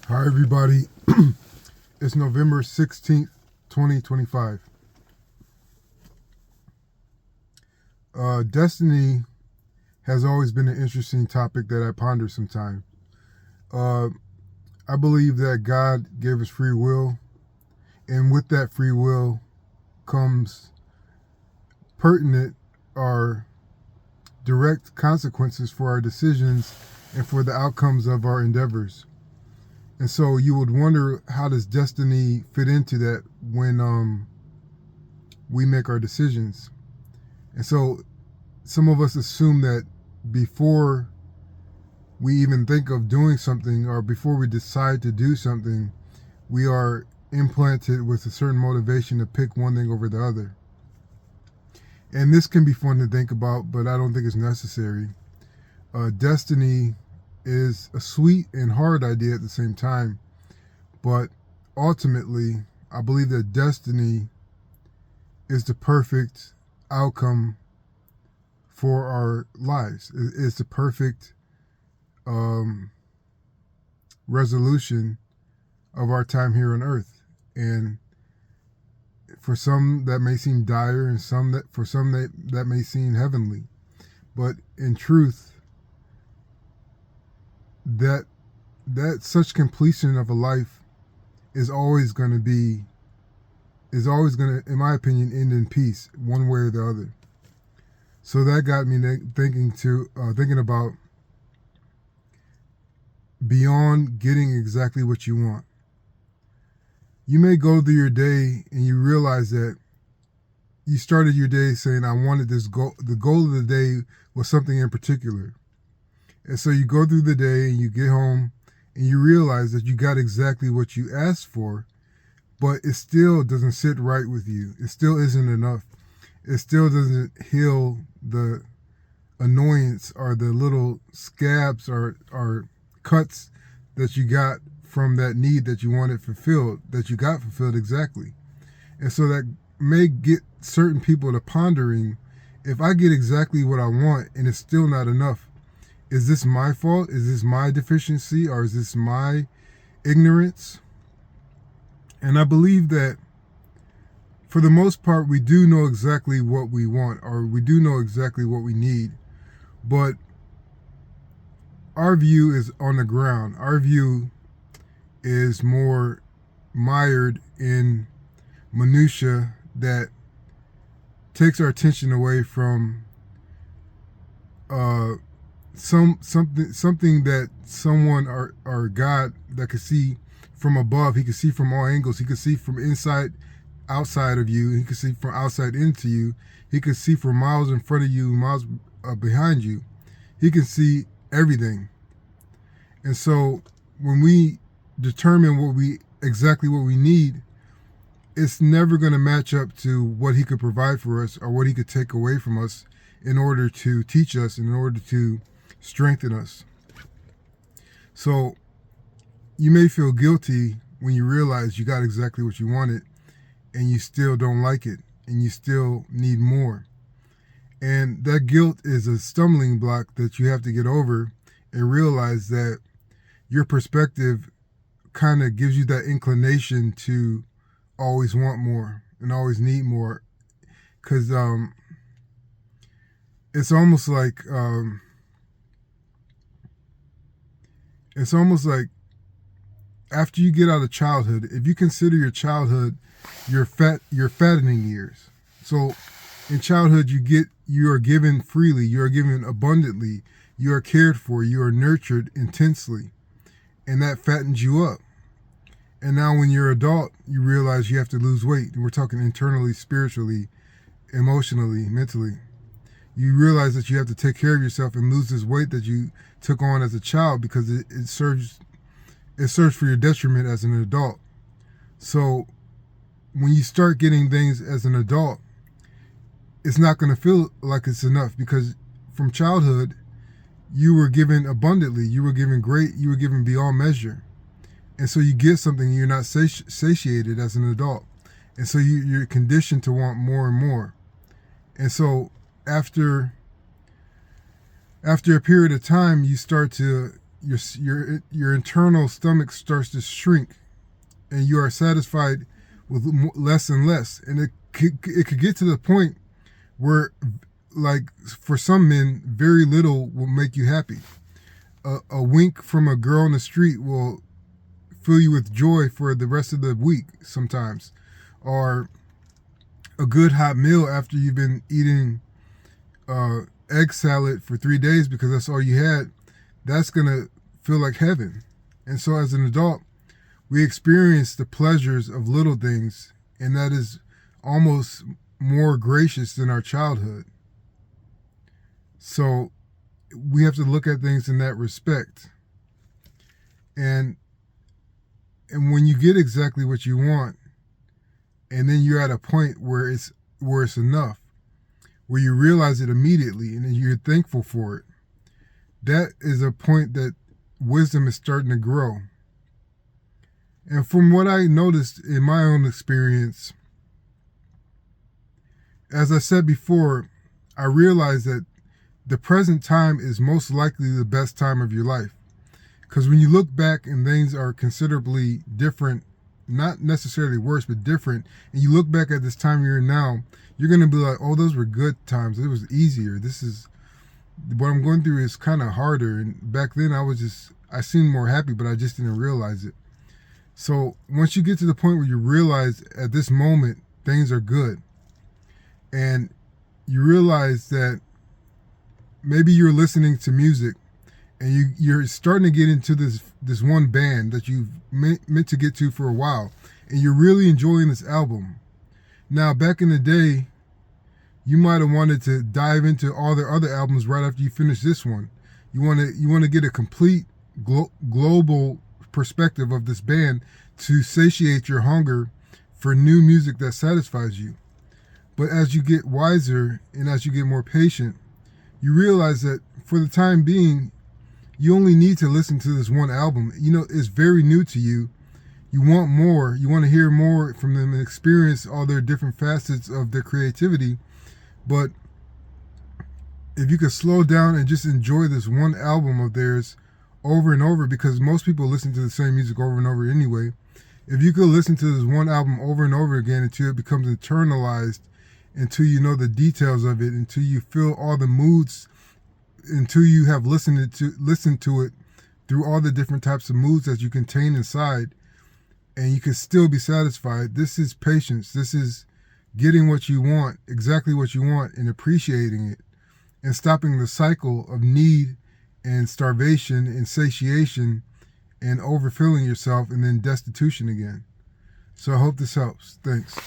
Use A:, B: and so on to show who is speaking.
A: Hi, everybody. It's November 16th, 2025. Destiny has always been an interesting topic that I ponder sometimes. Uh, I believe that God gave us free will, and with that free will comes pertinent or direct consequences for our decisions and for the outcomes of our endeavors. And so you would wonder, how does destiny fit into that when we make our decisions? And so some of us assume that before we even think of doing something or before we decide to do something, we are implanted with a certain motivation to pick one thing over the other. And this can be fun to think about, but I don't think it's necessary. Destiny is a sweet and hard idea at the same time, but ultimately, I believe that destiny is the perfect outcome for our lives. It's the perfect resolution of our time here on earth. And for some that may seem dire, and for some that may seem heavenly. But in truth, that such completion of a life is always going to, in my opinion, end in peace, one way or the other. So that got me thinking about beyond getting exactly what you want. You may go through your day and you realize that you started your day saying, I wanted this goal. The goal of the day was something in particular. And so you go through the day and you get home and you realize that you got exactly what you asked for, but it still doesn't sit right with you. It still isn't enough. It still doesn't heal the annoyance or the little scabs or cuts that you got from that need that you wanted fulfilled, that you got fulfilled exactly. And so that may get certain people to pondering, if I get exactly what I want and it's still not enough, is this my fault? Is this my deficiency? Or is this my ignorance? And I believe that for the most part, we do know exactly what we want, or we do know exactly what we need. But our view is on the ground. Our view is more mired in minutia that takes our attention away from something that someone or God that could see from above. He could see from all angles. He could see from outside of you. He could see from outside into you. He could see from miles in front of you, miles behind you. He can see everything. And so when we determine exactly what we need, it's never going to match up to what he could provide for us or what he could take away from us in order to teach us, in order to strengthen us. So you may feel guilty when you realize you got exactly what you wanted and you still don't like it and you still need more. And that guilt is a stumbling block that you have to get over and realize that your perspective kind of gives you that inclination to always want more and always need more. Because it's almost like after you get out of childhood, if you consider your childhood your fattening years. So in childhood, you are given freely, you are given abundantly, you are cared for, you are nurtured intensely, and that fattens you up. And now when you're an adult, you realize you have to lose weight. We're talking internally, spiritually, emotionally, mentally. You realize that you have to take care of yourself and lose this weight that you took on as a child, because it serves for your detriment as an adult. So when you start getting things as an adult, it's not going to feel like it's enough, because from childhood, you were given abundantly, you were given great, you were given beyond measure. And so you get something and you're not satiated as an adult. And so you're conditioned to want more and more. And so after a period of time, you start to your internal stomach starts to shrink, and you are satisfied with less and less. And it could get to the point where, like, for some men, very little will make you happy. A wink from a girl in the street will fill you with joy for the rest of the week sometimes. Or a good hot meal after you've been eating egg salad for 3 days because that's all you had, that's going to feel like heaven. And so as an adult, we experience the pleasures of little things, and that is almost more gracious than our childhood. So we have to look at things in that respect. And when you get exactly what you want, and then you're at a point where it's enough, where you realize it immediately and then you're thankful for it, that is a point that wisdom is starting to grow. And from what I noticed in my own experience, as I said before, I realized that the present time is most likely the best time of your life. Because when you look back and things are considerably different, not necessarily worse, but different, and you look back at this time you're in now, you're going to be like, oh, those were good times. It was easier. This is, what I'm going through is kind of harder. And back then I seemed more happy, but I just didn't realize it. So once you get to the point where you realize at this moment, things are good, and you realize that maybe you're listening to music and you're starting to get into this one band that you've meant to get to for a while, and you're really enjoying this album. Now, back in the day, you might have wanted to dive into all their other albums right after you finish this one. You want to get a complete global perspective of this band to satiate your hunger for new music that satisfies you. But as you get wiser and as you get more patient, you realize that for the time being, you only need to listen to this one album. You know, it's very new to you. You want more. You want to hear more from them and experience all their different facets of their creativity. But if you could slow down and just enjoy this one album of theirs over and over, because most people listen to the same music over and over anyway. If you could listen to this one album over and over again until it becomes internalized, until you know the details of it, until you feel all the moods, until you have listened to it through all the different types of moods that you contain inside, and you can still be satisfied. This is patience. This is getting what you want, exactly what you want, and appreciating it, and stopping the cycle of need and starvation and satiation and overfilling yourself and then destitution again. So I hope this helps. Thanks.